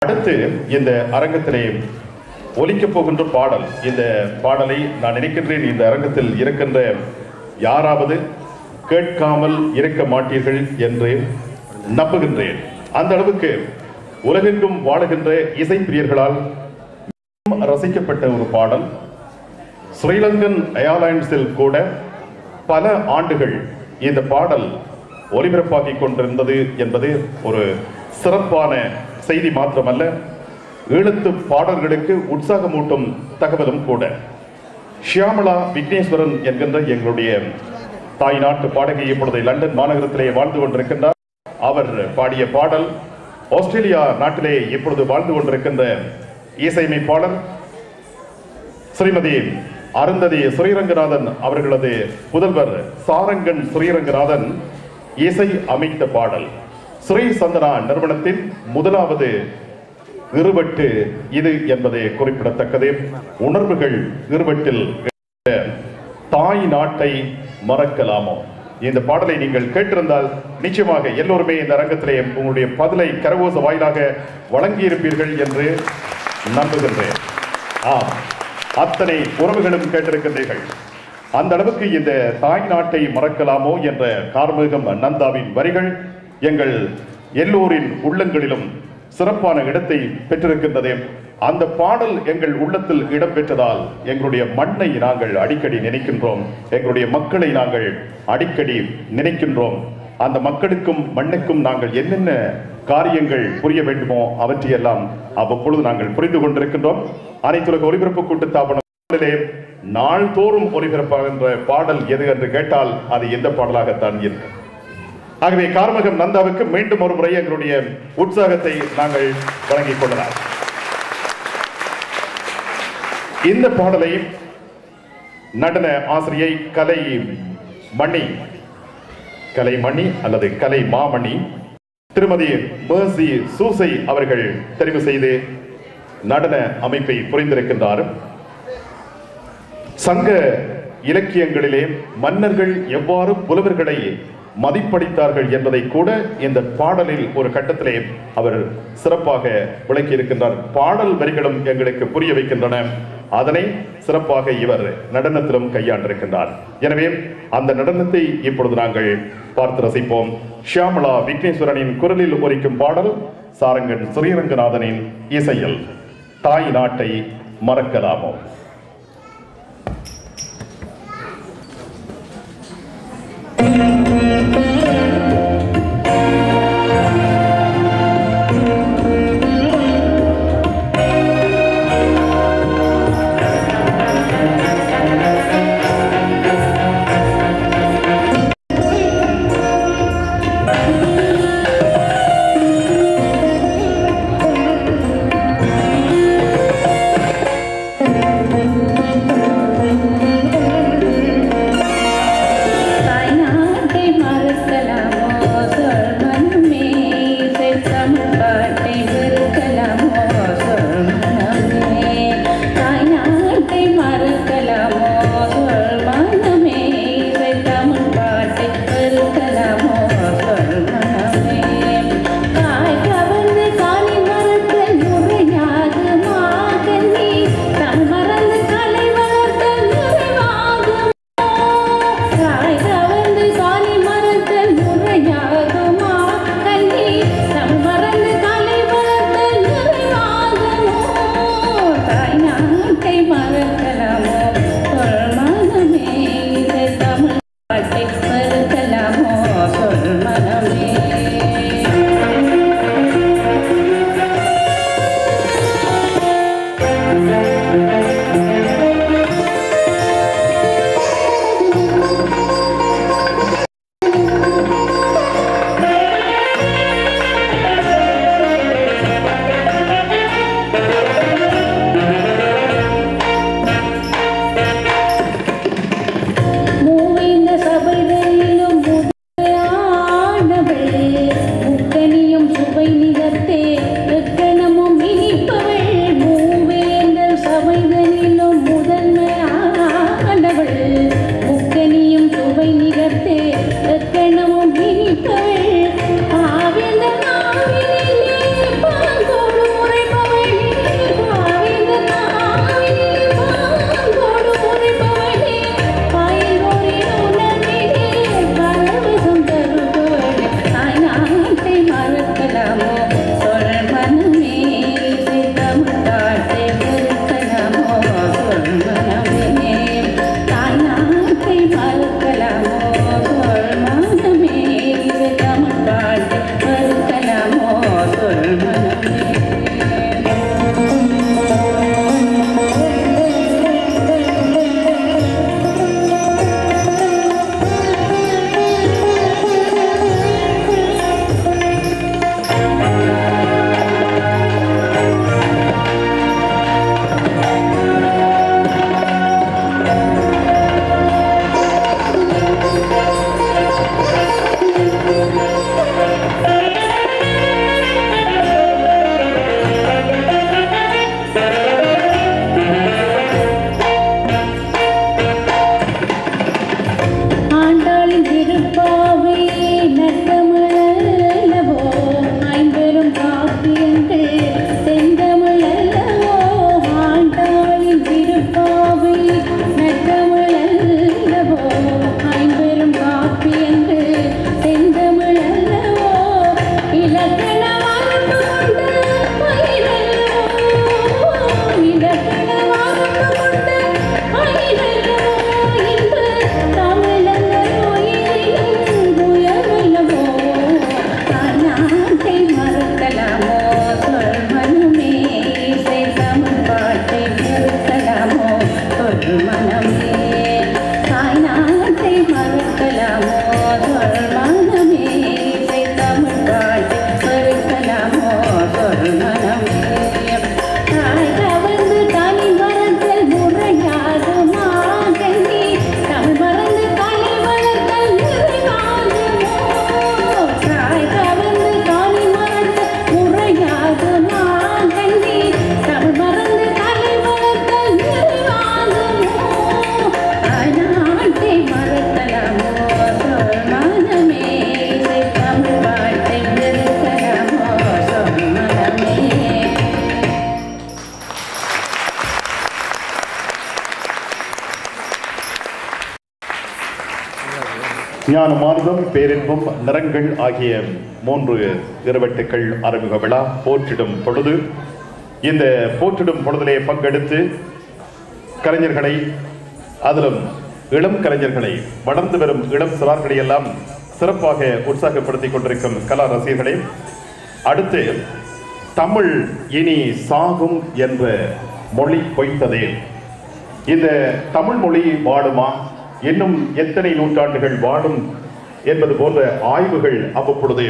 அடுத்து இந்த அரங்கத்திலே ஒலிக்கப் போகின்ற பாடல், இந்த பாடலை நான் நினைக்கின்றேன் இந்த அரங்கத்தில் இருக்கின்ற யாராவது கேட்காமல் இருக்க மாட்டீர்கள் என்று நம்புகின்றேன். அந்த அளவுக்கு உலகெங்கும் வாழுகின்ற இசைப்பிரியர்களால் ரசிக்கப்பட்ட ஒரு பாடல். ஸ்ரீலங்கன் ஏர்லைன்ஸில் கூட பல ஆண்டுகள் இந்த பாடல் ஒலிபரப்பாகி கொண்டிருந்தது என்பது ஒரு சிறப்பான செய்தி மாத்திரமல்ல, ஈழத்து பாடல்களுக்கு உற்சாகமூட்டும் தகவலும் கூட. ஷியாமளா விக்னேஸ்வரன் என்கின்ற எங்களுடைய தாய் நாட்டு பாடகி இப்பொழுது லண்டன் மாநகரத்திலே வாழ்ந்து கொண்டிருக்கின்றார். அவர் பாடிய பாடல் ஆஸ்திரேலியா நாட்டிலே இப்பொழுது வாழ்ந்து கொண்டிருக்கின்ற இசையமைப்பாளர் ஸ்ரீமதி அருந்ததி ஸ்ரீரங்கநாதன் அவர்களது புதல்வர் சாரங்கன் ஸ்ரீரங்கநாதன் இசை அமைத்த பாடல். ஸ்ரீ சந்தனா நிறுவனத்தின் முதலாவது இருவட்டு இது என்பது குறிப்பிடத்தக்கது. உணர்வுகள் இருவட்டில் தாய் நாட்டை மறக்கலாமோ? இந்த பாடலை நீங்கள் கேட்டிருந்தால் நிச்சயமாக எல்லோருமே இந்த அரங்கத்திலே உங்களுடைய பதிலை கரகோச வாயிலாக வழங்கியிருப்பீர்கள் என்று நம்புகின்றேன். அத்தனை உறவுகளும் கேட்டிருக்கின்றீர்கள். அந்த அளவுக்கு இந்த தாய் நாட்டை மறக்கலாமோ என்ற கார்மேகம் நந்தாவின் வரிகள் எங்கள் எல்லோரின் உள்ளங்களிலும் சிறப்பான இடத்தை பெற்றிருக்கின்றது. அந்த பாடல் எங்கள் உள்ளத்தில் இடம்பெற்றதால் எங்களுடைய மண்ணை நாங்கள் அடிக்கடி நினைக்கின்றோம், எங்களுடைய மக்களை நாங்கள் அடிக்கடி நினைக்கின்றோம். அந்த மக்களுக்கும் மண்ணுக்கும் நாங்கள் என்னென்ன காரியங்கள் புரிய வேண்டுமோ அவற்றையெல்லாம் அவ்வப்பொழுது நாங்கள் புரிந்து கொண்டிருக்கின்றோம். அனைத்துலக ஒலிபரப்பு கூட்டுத்தாபனத்திலே நாள்தோறும் ஒலிபரப்பாகின்ற பாடல் எது என்று கேட்டால் அது எந்த பாடலாகத்தான் இருக்கும். ஆகவே கார்மகம் நந்தாவுக்கு மீண்டும் ஒரு முறை எங்களுடைய உற்சாகத்தை நாங்கள் வழங்கிக் கொள்ளலாம். இந்த பாடலை நடன ஆசிரியை கலைமணி அல்லது கலை மாமணி திருமதி மேர்சி சூசை அவர்கள் தெரிவு செய்து நடன அமைப்பை புரிந்திருக்கின்றார். சங்க இலக்கியங்களிலே மன்னர்கள் எவ்வாறு புலவர்களை மதிப்பளித்தார்கள் என்பதை கூட இந்த பாடலில் ஒரு கட்டத்திலே அவர் சிறப்பாக விளக்கி இருக்கின்றார். பாடல் வரிகளும் எங்களுக்கு புரிய வைக்கின்றன. அதனை சிறப்பாக இவர் நடனத்திலும் கையாண்டிருக்கின்றார். எனவே அந்த நடனத்தை இப்பொழுது நாங்கள் பார்த்து ரசிப்போம். ஷியாமளா விக்னேஸ்வரனின் குரலில் ஒலிக்கும் பாடல், சாரங்கன் ஸ்ரீரங்கநாதனின் இசையில் தாய் நாட்டை மறக்கலாமோ? ஞானமார்க்கம், பேரின்பம், நிறங்கள் ஆகிய 3 இருவட்டுக்கள் அறிமுக விழா போற்றிடும் பொழுது, இந்த போற்றிடும் பொழுதிலே பங்கெடுத்து கலைஞர்களை, அதிலும் இளம் கலைஞர்களை, வளர்ந்து வரும் இளம் சிறார்களை எல்லாம் சிறப்பாக உற்சாகப்படுத்திக் கொண்டிருக்கும் கலா ரசிகர்களே, அடுத்து தமிழ் இனி சாகும் என்ற மொழி பொய்த்ததே. இந்த தமிழ் மொழி வாழுமா, இன்னும் எத்தனை நூற்றாண்டுகள் வாழும் என்பது போன்ற ஆய்வுகள் அவ்வப்பொழுது